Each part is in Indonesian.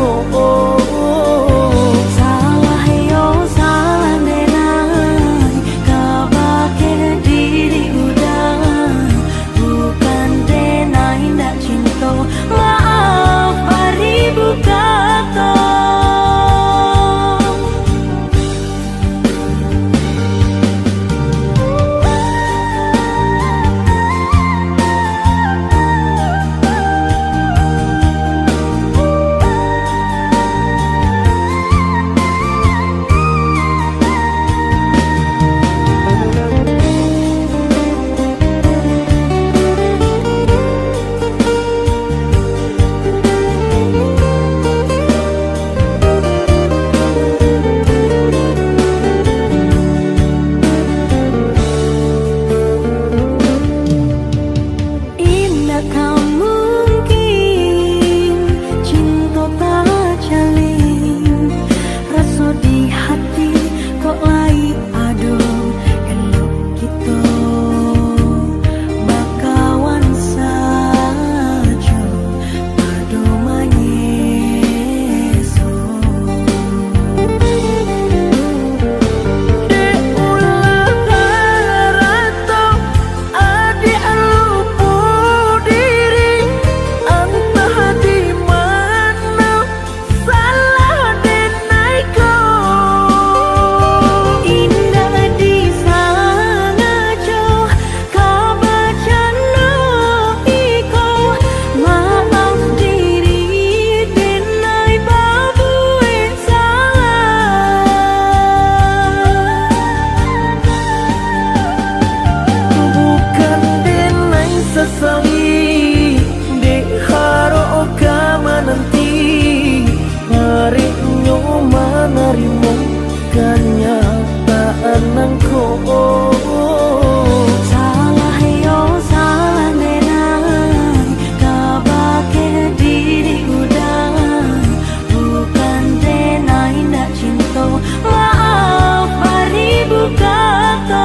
Salah yo salah denai, kabake diri udah, bukan denai ndak cinta. Maaf beribu kata.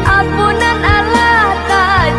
Apunan Allah tak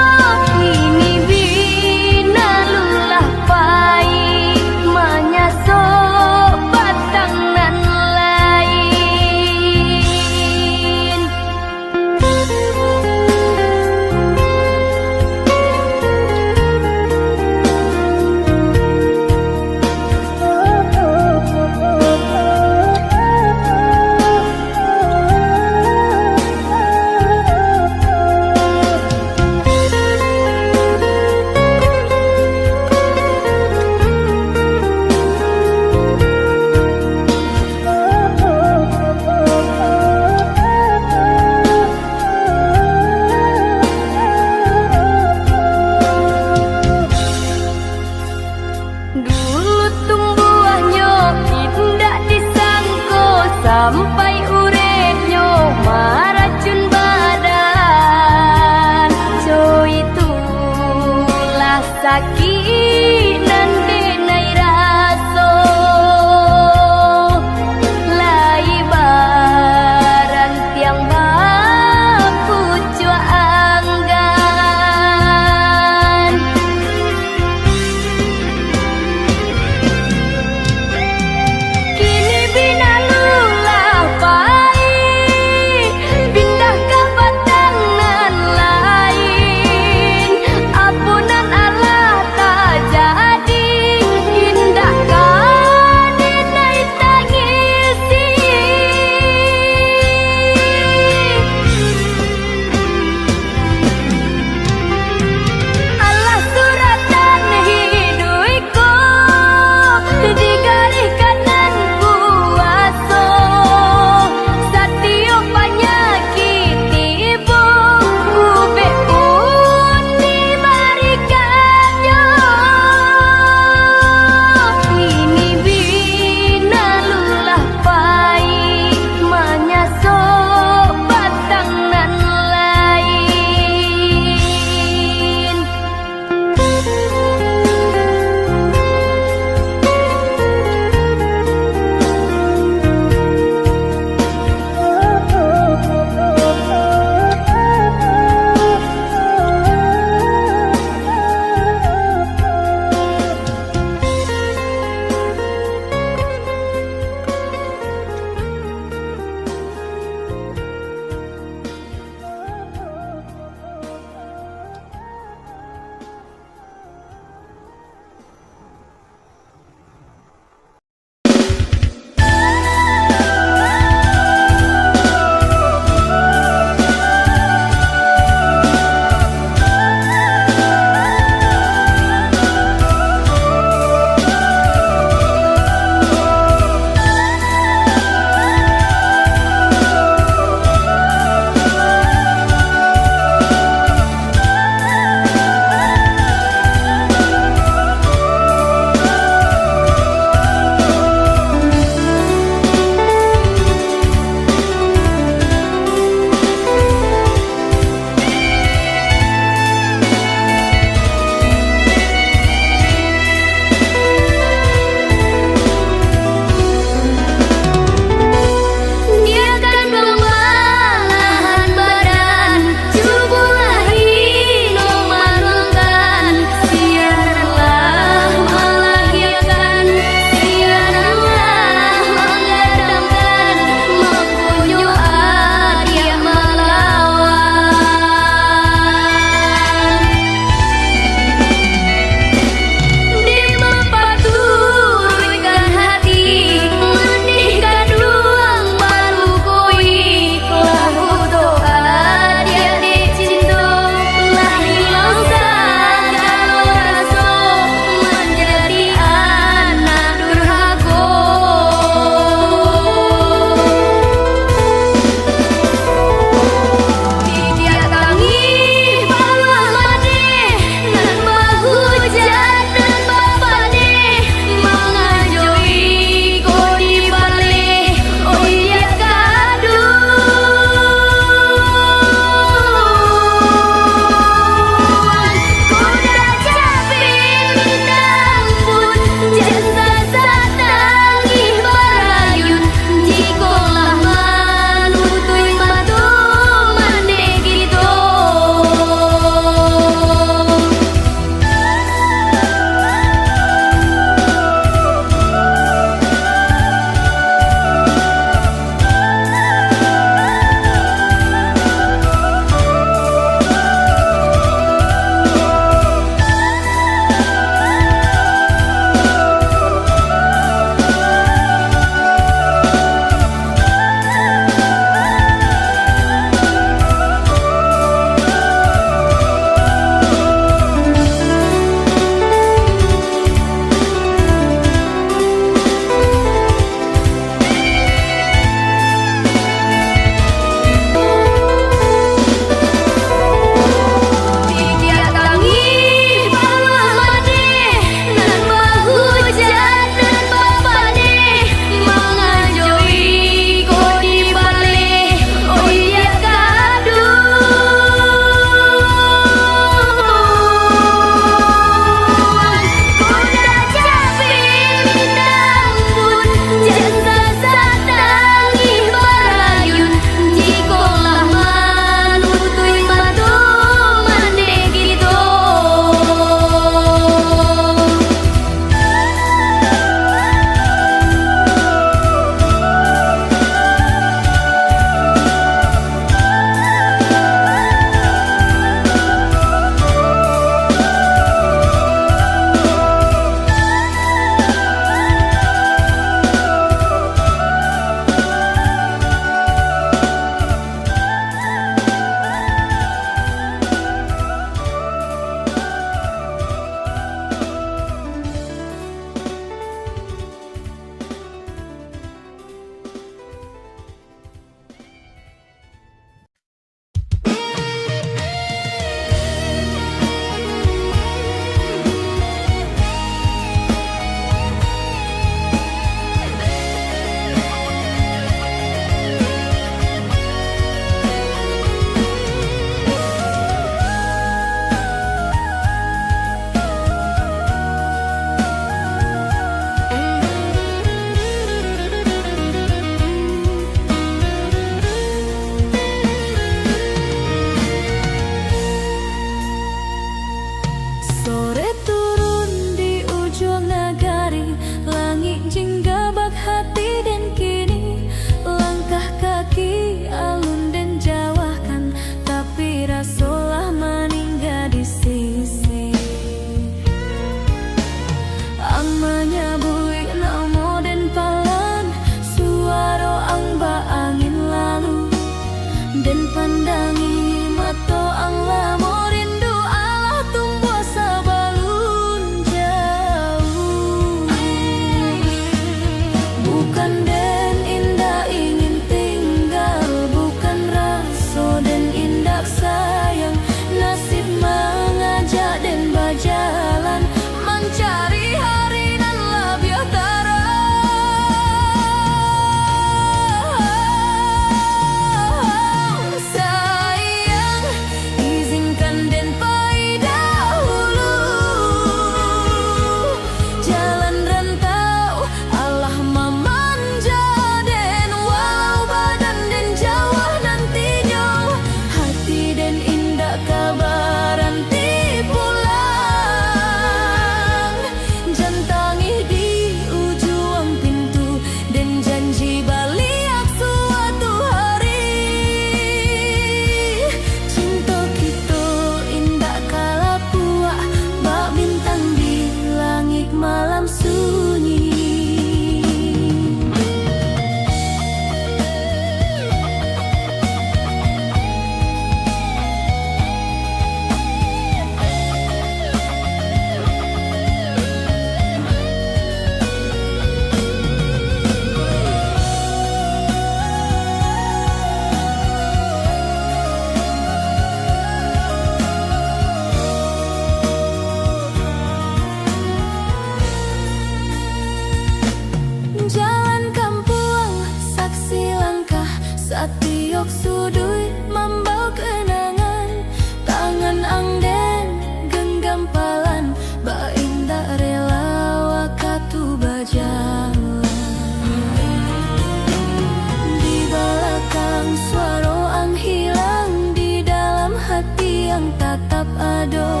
yang tatap ado,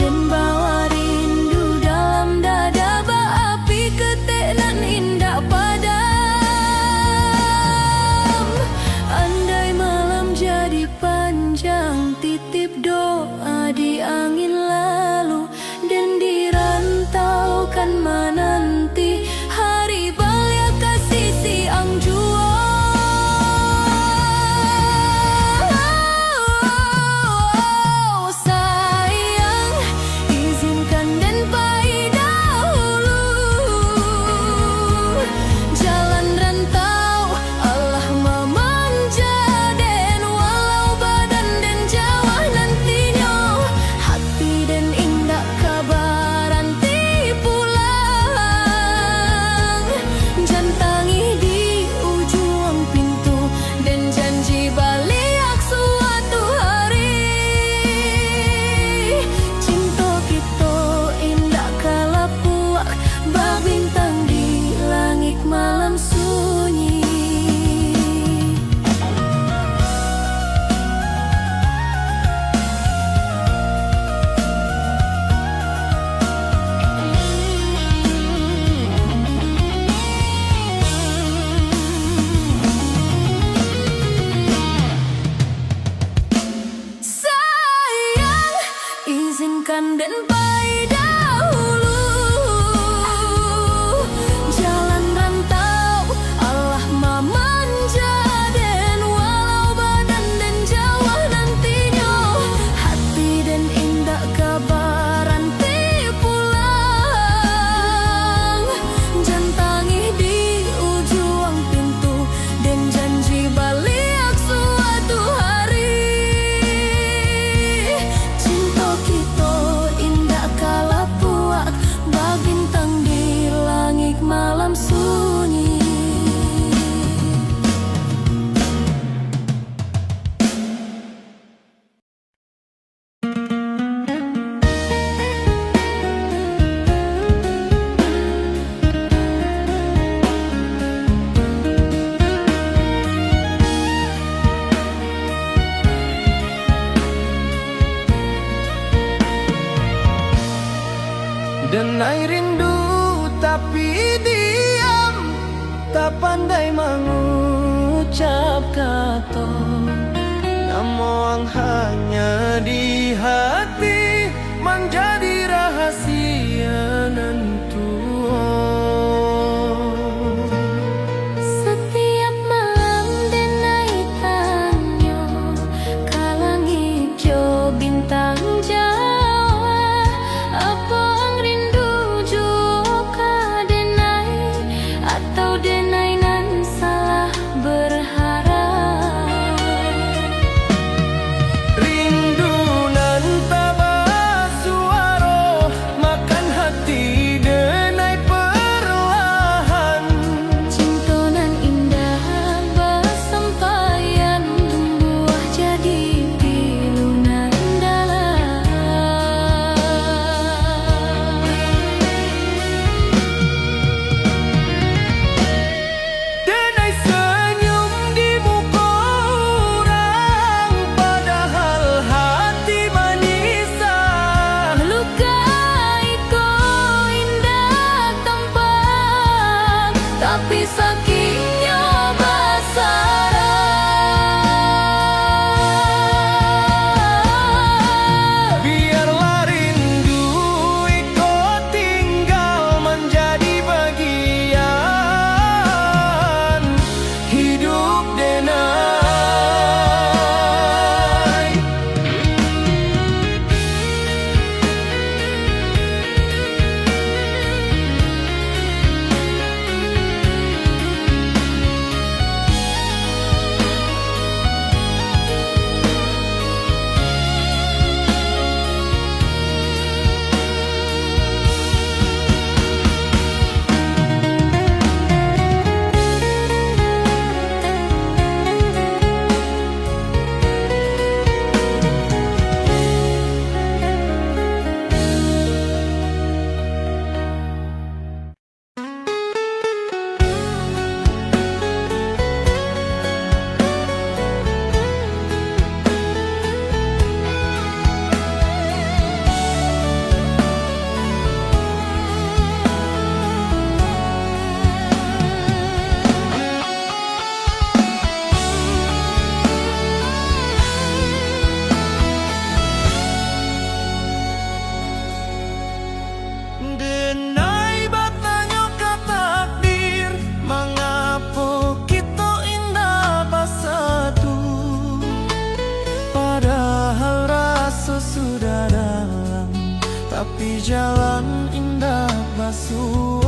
dan bawa rindu dalam dada berapi ketek nan indah padam. Andai malam jadi panjang, titip doa di angin lalu, dan dirantaukan menanti hari balia kasih siang jua. Sayang, izinkan dan pai dahulu jalan rantau Allah memanja, dan walau badan dan jauh nantinya hati dan indah kabaran ti pulang. Jantangi di ujung pintu dan janji balik suatu hari. Cinta kita indah kala puak, bintang di langit malam sunyi. Sayang, izinkan dan pai dahulu jalan rantau Allah memanja, dan walau badan dan jauh nantinya hati dan indah kabaran ti pulang. Jantangi di ujung pintu dan janji balik suatu hari. Cinta kita indah kala puak, bintang di langit malam sunyi. Denai rindu tapi diam, tak pandai mengucap kata. Namun hanya di hati menjadi rahasia nentua. Setiap malam denai tanya, kalang hijau bintang Jawa, apa ang rindu juga denai, atau denai nan salah berharap. tapi jalan indah basuh.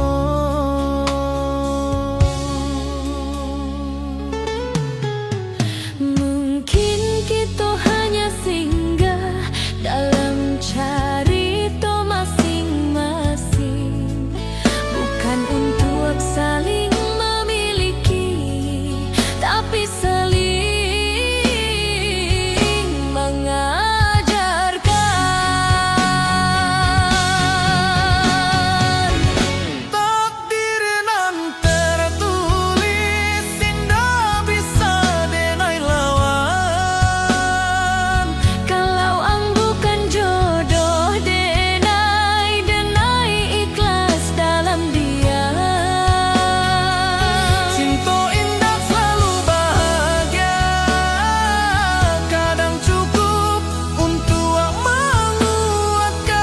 Mungkin kita hanya singgah dalam cerita masing-masing, bukan untuk saling memiliki, tapi saling mengajarkan. Takdir nan tertulis indah bisa denai lawan. Kalau ang bukan jodoh, denai ikhlas dalam dia. Cinta indah selalu bahagia, kadang cukup untuk menguatkan.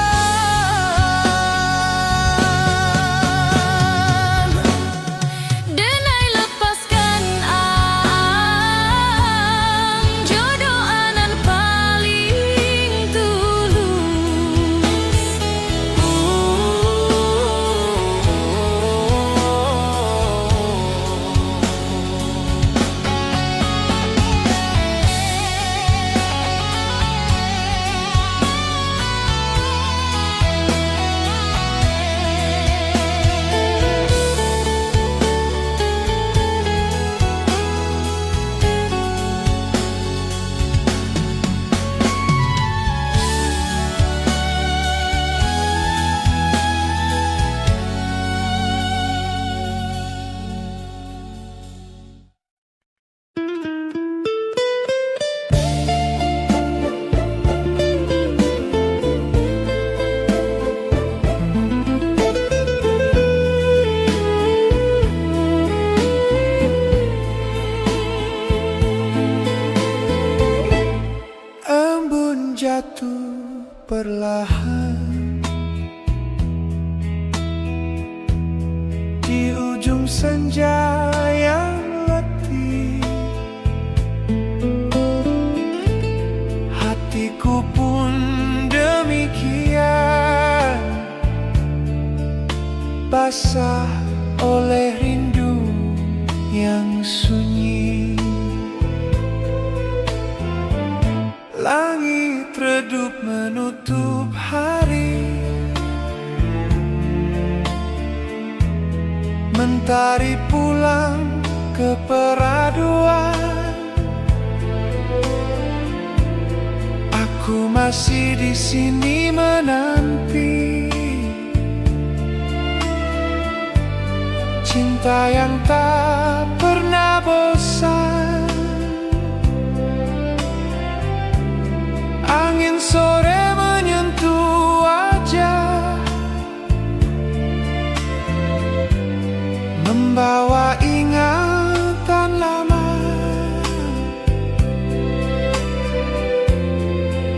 Denai lepaskan ang jodoh anan paling tulus. Embun jatuh perlahan di ujung senja yang letih. Hatiku pun demikian, basah oleh rindu yang sunyi. Langit redup menutup hari, mentari pulang ke peraduan. Aku masih di sini menanti cinta yang tak pernah bosan. Angin sore menyentuh wajah, membawa ingatan lama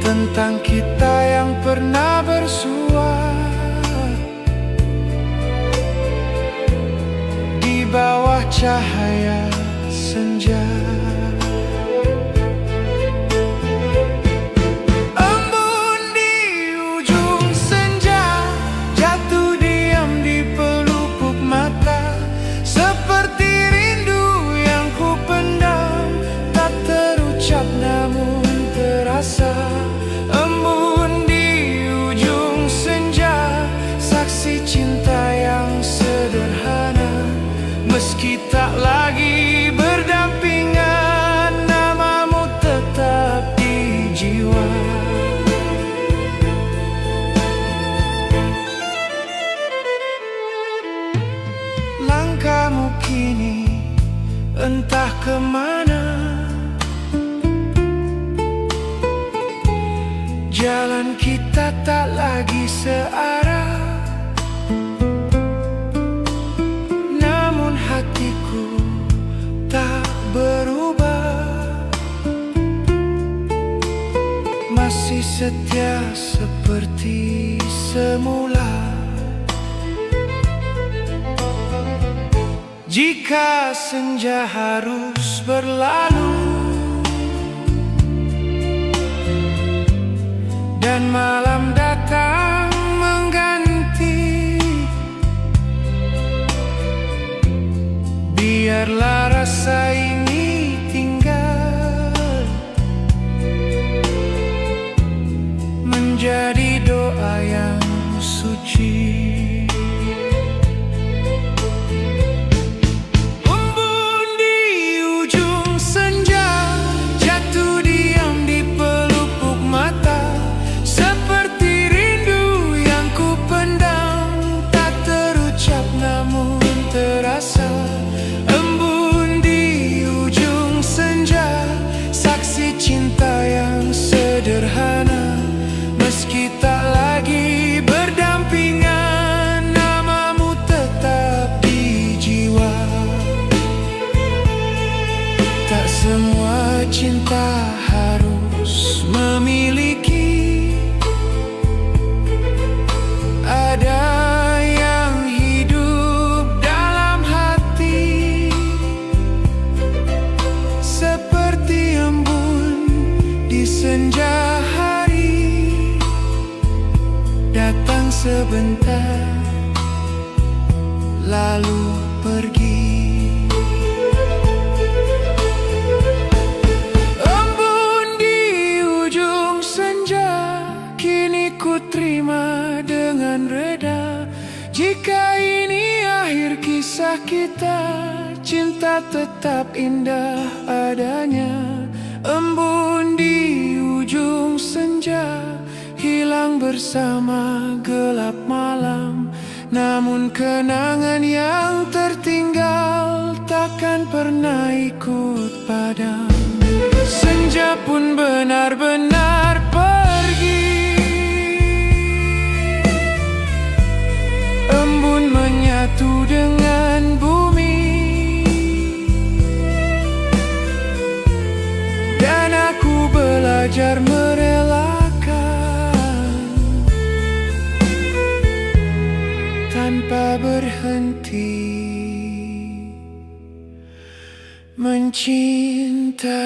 tentang kita yang pernah bersua di bawah cahaya senja. Embun di ujung senja, saksi cinta yang sederhana. Meski tak lagi berdampingan, namamu tetap di jiwa. Langkahmu kini entah kemana, jalan kita tak lagi searah. Namun hatiku tak berubah, masih setia seperti semula. Jika senja harus berlalu dan malam datang menjadi doa yang suci. Embun di ujung senja, jatuh diam di pelupuk mata, seperti rindu yang ku pendam, tak terucap namun terasa. Embun di ujung senja, saksi cinta yang sederhana. Meski tak lagi berdampingan, namamu tetap di jiwa. Tak semua cinta harus memiliki, ada yang hidup dalam hati, seperti embun di senja hari, datang sebentar lalu pergi. Embun di ujung senja, kini ku terima dengan reda. Jika ini akhir kisah kita, cinta tetap indah adanya. Embun di ujung senja, hilang bersama gelap malam. Namun kenangan yang tertinggal takkan pernah ikut padam. Senja pun benar-benar pergi, embun menyatu dengan bumi, dan aku belajar merelakan tanpa berhenti mencintai.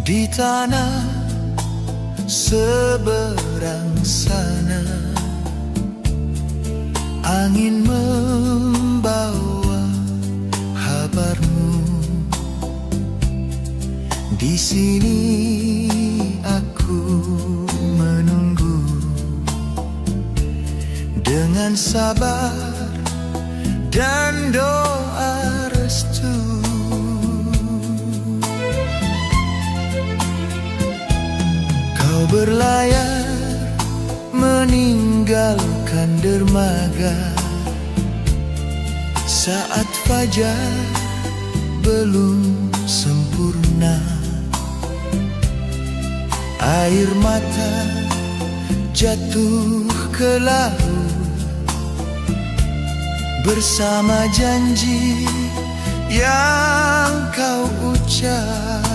Di tanah seberang sana, angin membawa kabarmu. Di sini aku menunggu dengan sabar dan doa restu. Kau berlayar meninggalkan dermaga saat fajar belum sempurna. Air mata jatuh ke laut bersama janji yang kau ucap.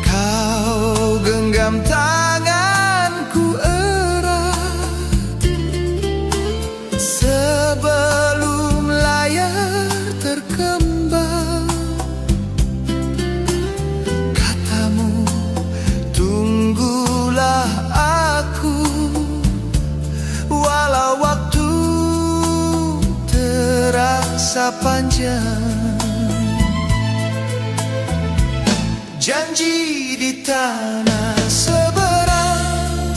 Kau genggam tanganku erat sebelum layar terkembang. Katamu, tunggulah aku, walau waktu terasa panjang. Janji di tanah seberang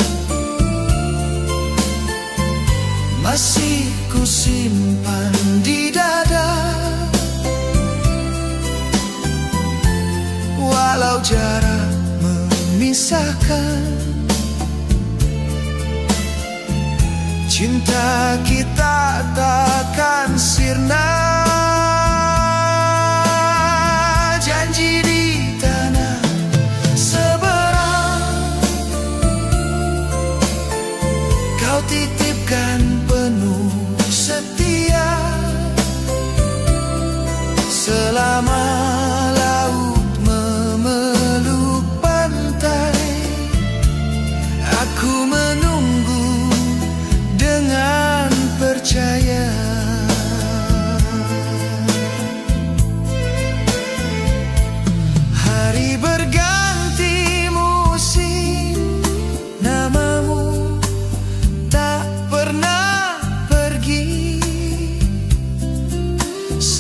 masih ku simpan di dada, walau jarak memisahkan. Cinta kita takkan sirna.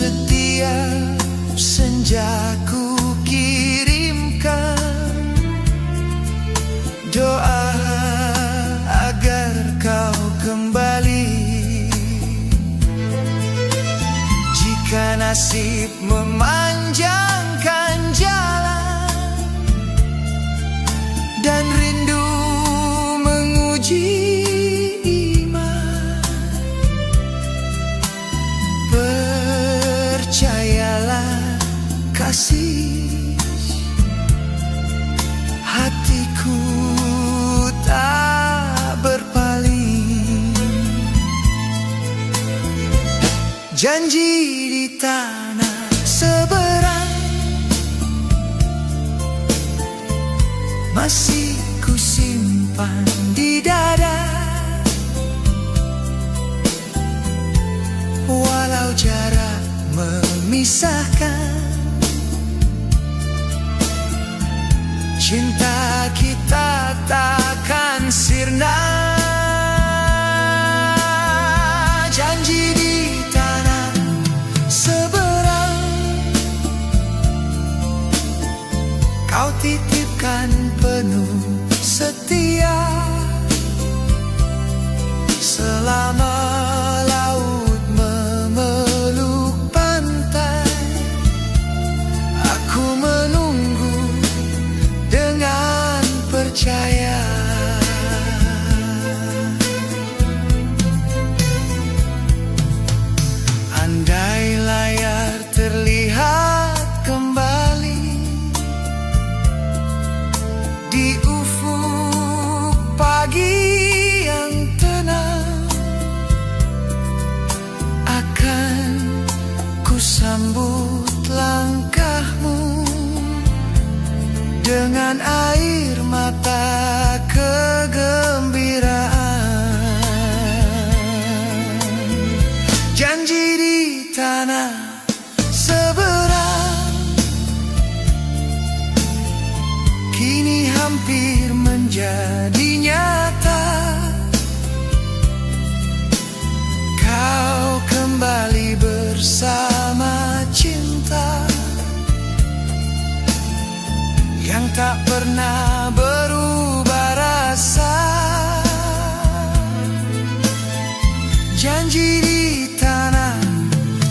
setiap senja ku kirimkan doa agar kau kembali. Jika nasib memanjangkan jalan dan rindu menguji iman, percayalah kasih, hatiku tak berpaling. Janji di tanah seberang masih ku simpan di dada, walau jarak memisahkan. Cinta kita takkan sirna. Janji di tanah seberang kau titipkan penuh setia. Selama laut memeluk pantai, aku menunggu dengan percaya. Andai layar terlihat kembali di ufuk pagi yang tenang, akan ku sambut langkahmu dengan air mata kegembiraan. Janji di tanah seberang kini hampir menjadi nyata. Kau kembali bersama cinta yang tak pernah berubah rasa. Janji di tanah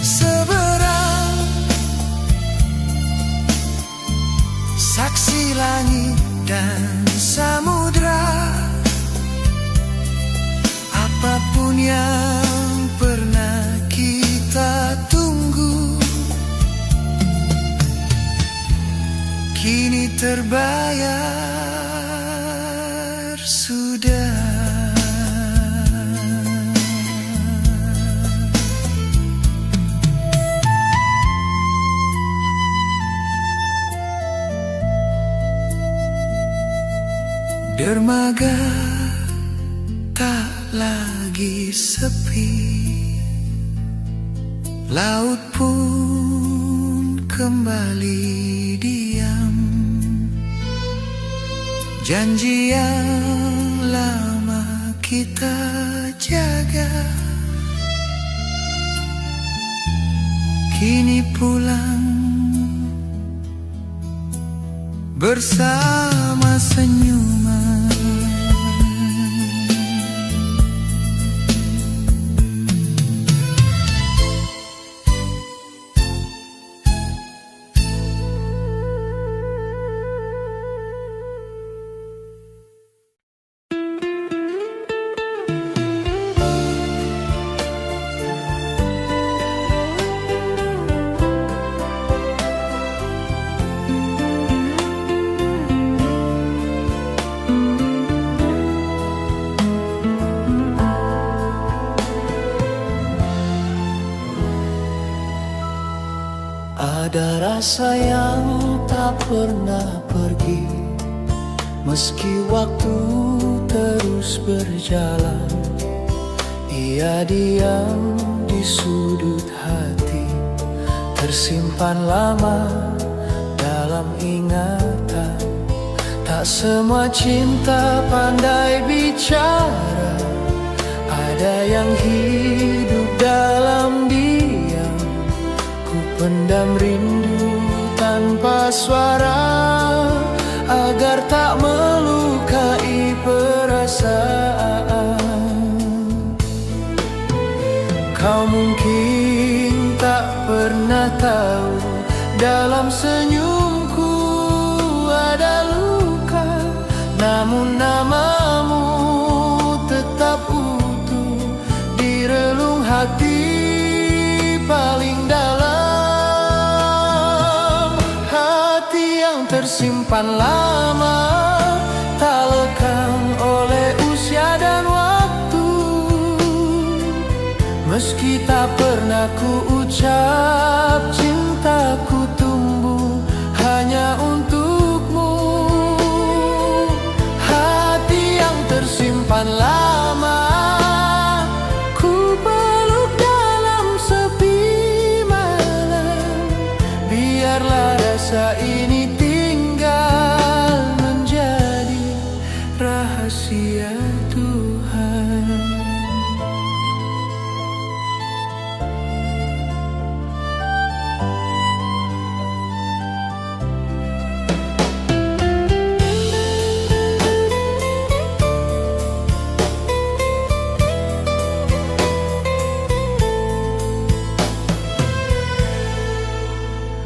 seberang, saksi langit dan samudra. Apapun yang pernah kita tunggu kini terbayar sudah. Dermaga tak lagi sepi, laut pun kembali diam. Janji yang lama kita jaga kini pulang bersama senyuman. Ada rasa yang tak pernah pergi, meski waktu terus berjalan. Ia diam di sudut hati, tersimpan lama dalam ingatan. Tak semua cinta pandai bicara, ada yang hidup dalam diam. Ku pendam rindu tanpa suara agar tak melukai perasaan. Kau mungkin tak pernah tahu, dalam senyumku ada luka, namun namamu tetap utuh di relung hati paling dalam. Hati yang tersimpan lama, tak lekang oleh usia dan waktu. Meski tak pernah ku ucap, cintaku tumbuh hanya untukmu. Hati yang tersimpan lama, ku peluk dalam sepi malam. Biarlah rasa ini tinggal menjadi rahasia Tuhan.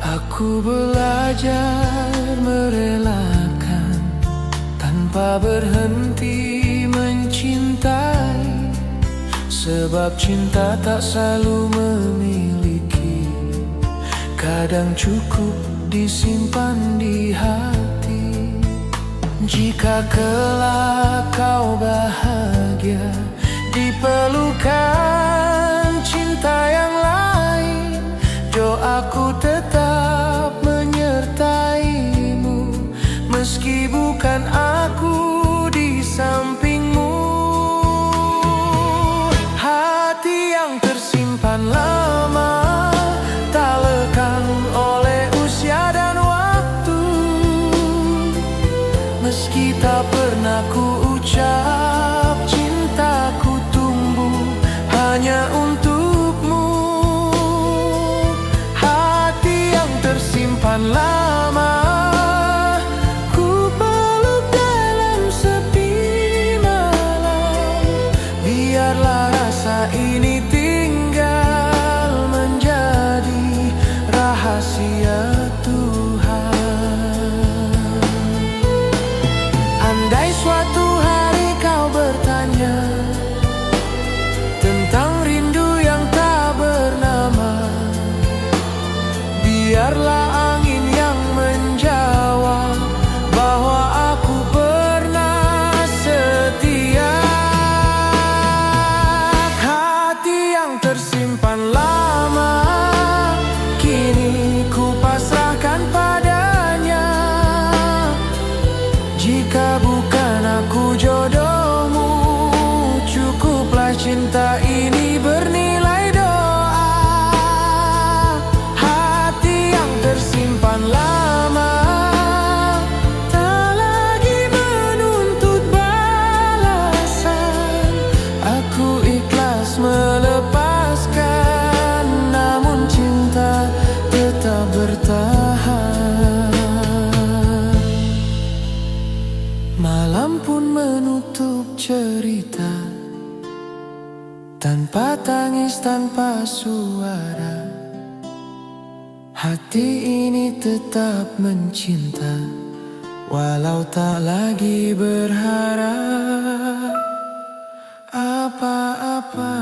Aku belajar merelakan tanpa berhenti mencintai, sebab cinta tak selalu memiliki, kadang cukup disimpan di hati. Jika kelak kau bahagia di pelukan cinta yang lain, doaku tetap menyertaimu, meski bukan aku di sampingmu. Hati yang tersimpan lama, tak lekang oleh usia dan waktu. Meski tak pernah ku ucap, cintaku tumbuh hanya untukmu. Hati yang tersimpan lama, ku peluk dalam sepi malam. Biarlah rasa ini tinggal menjadi rahasia Tuhan. Andai suatu hari kau bertanya tentang rindu yang tak bernama, biarlah angin yang menjawab bahwa aku pernah setia. Hati yang tersimpan lama, kini ku pasrahkan padanya. Jika bukan aku jodohmu, cukuplah cinta ini bernilai doa. Hati yang tersimpan lama, tak lagi menuntut balasan. Aku ikhlas melepaskan, namun cinta tetap bertahan. Malam pun menutup cerita, tanpa tangis, tanpa suara. Hati ini tetap mencinta, walau tak lagi berharap apa-apa.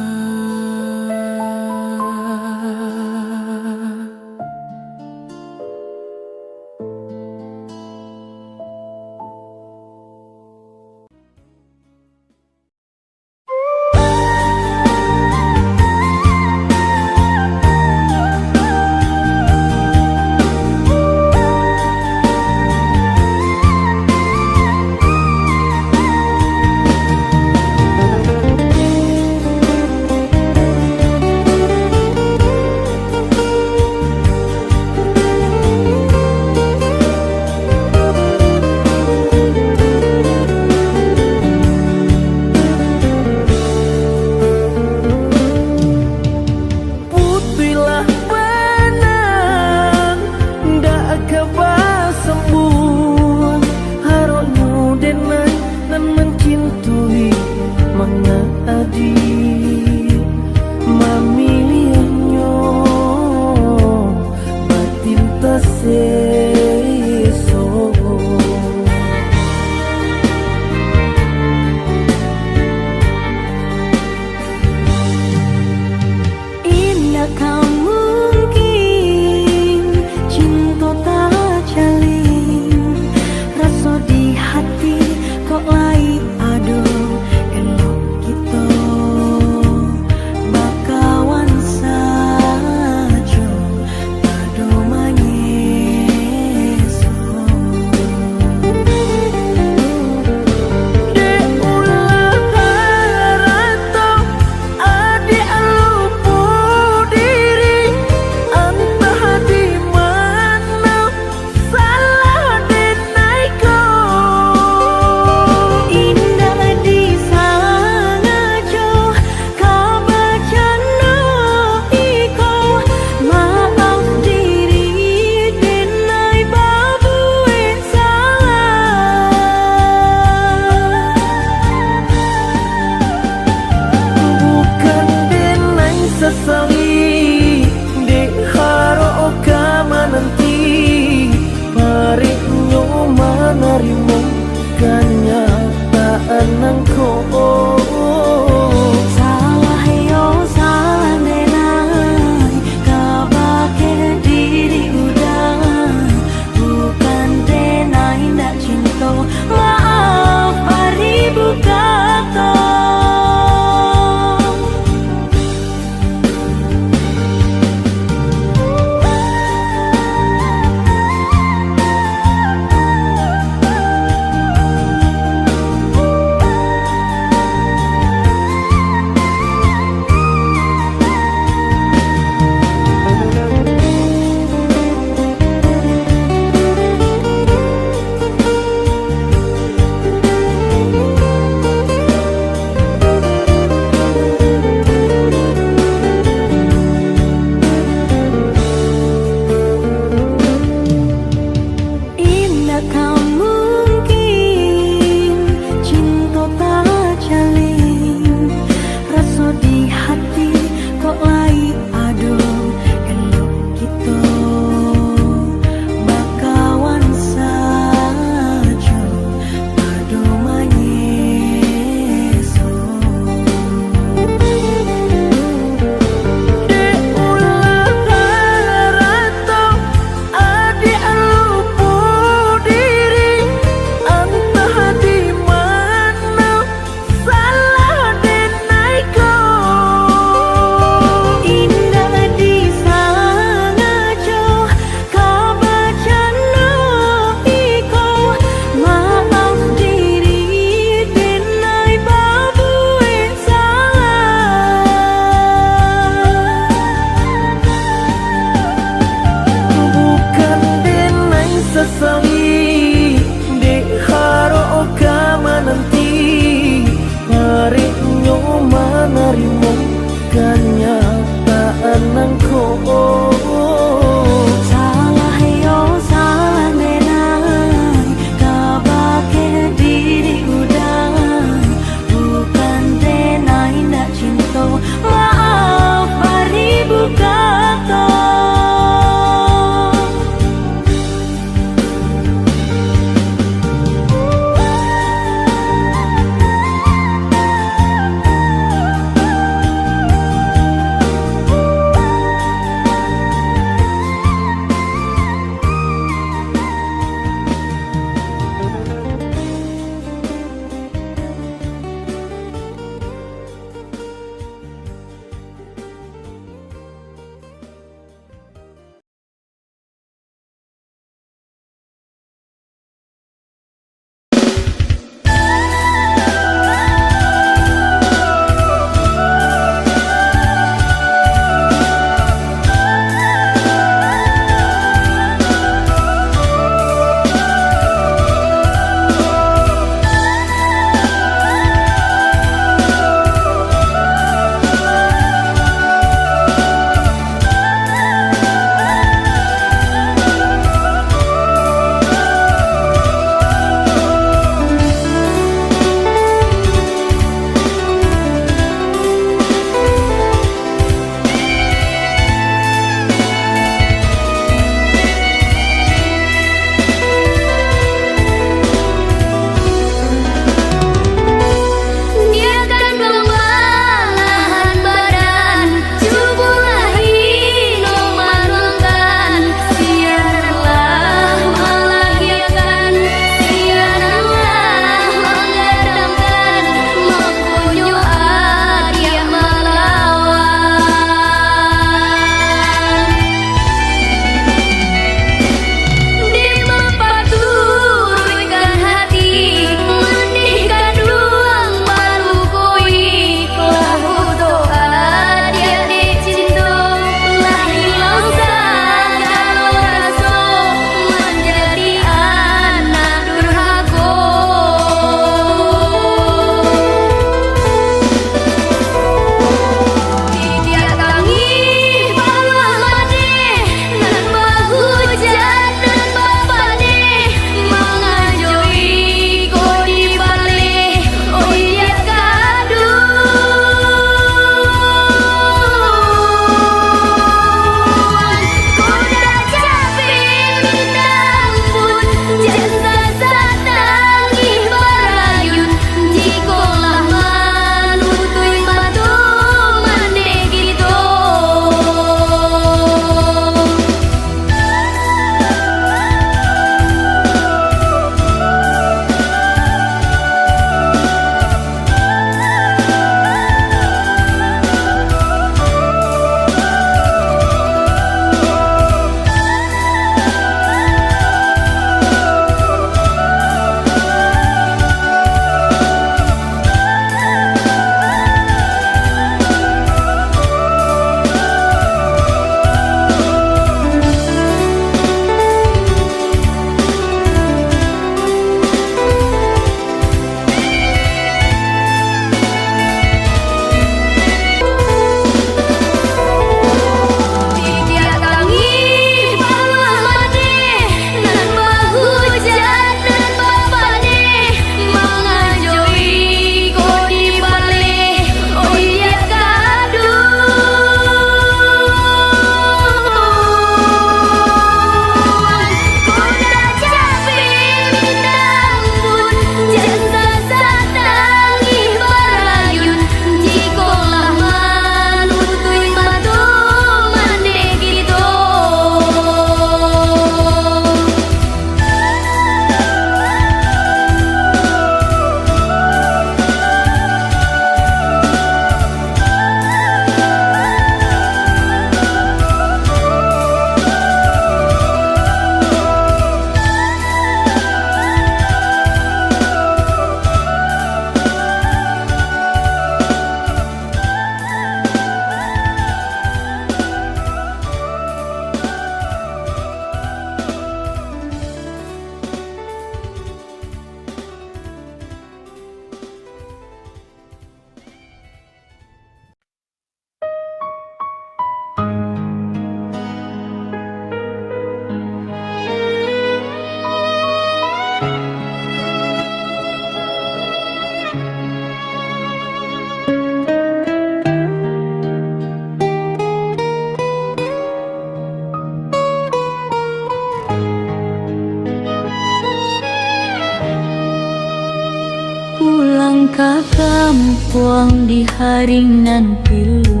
Ka kampung di haringan pilu,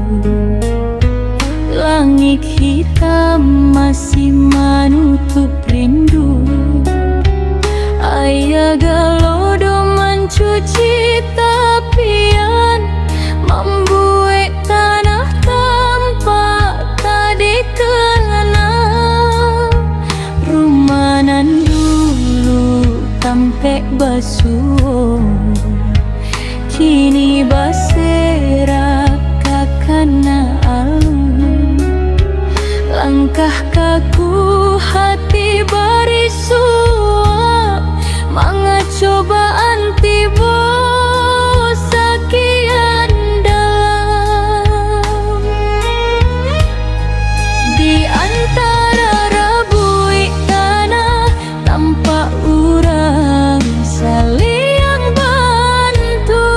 langit hitam masih menutup rindu. Ayah galodo mencuci tapian, membuat tanah tampak tadi kenal. Rumahan dulu tampek basuh, kini baserak kakana alun. Langkah kaku hati barisua, manga cobaan tiba sekian dalam. Di antara rabui tanah tanpa urang saling bantu.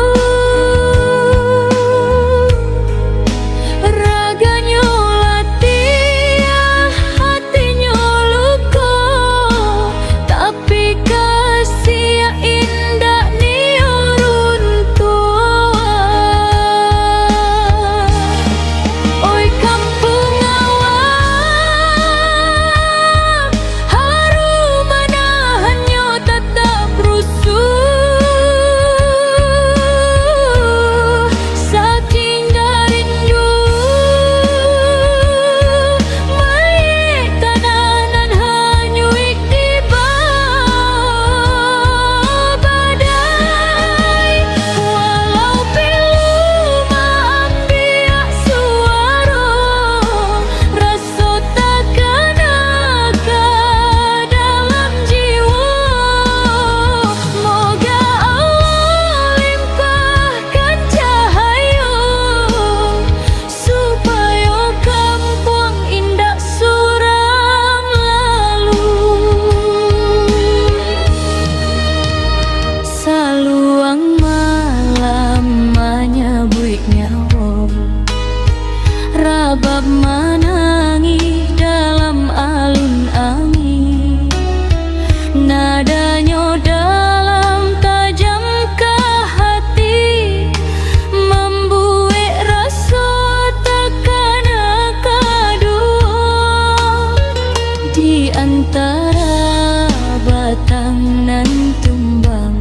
Raganya latih, hatinya luka, tapi kasih indah ni runtuh. Oi kampung awak, harum manahannya tetap rusuh. Saking rindu, mai tananan hanyuik di bawah badai. Walau pilu maambiak suara, rasa takkan ada dalam jiwa. Moga Allah limpahkan cahaya, supaya kampung indah suram lalu. Saluang malam menyabui nyawa, rabab menangis dalam alun angin. Nadanya dalam tajam ke hati, membuat rasa takkan kedua. Di antara batang nan tumbang,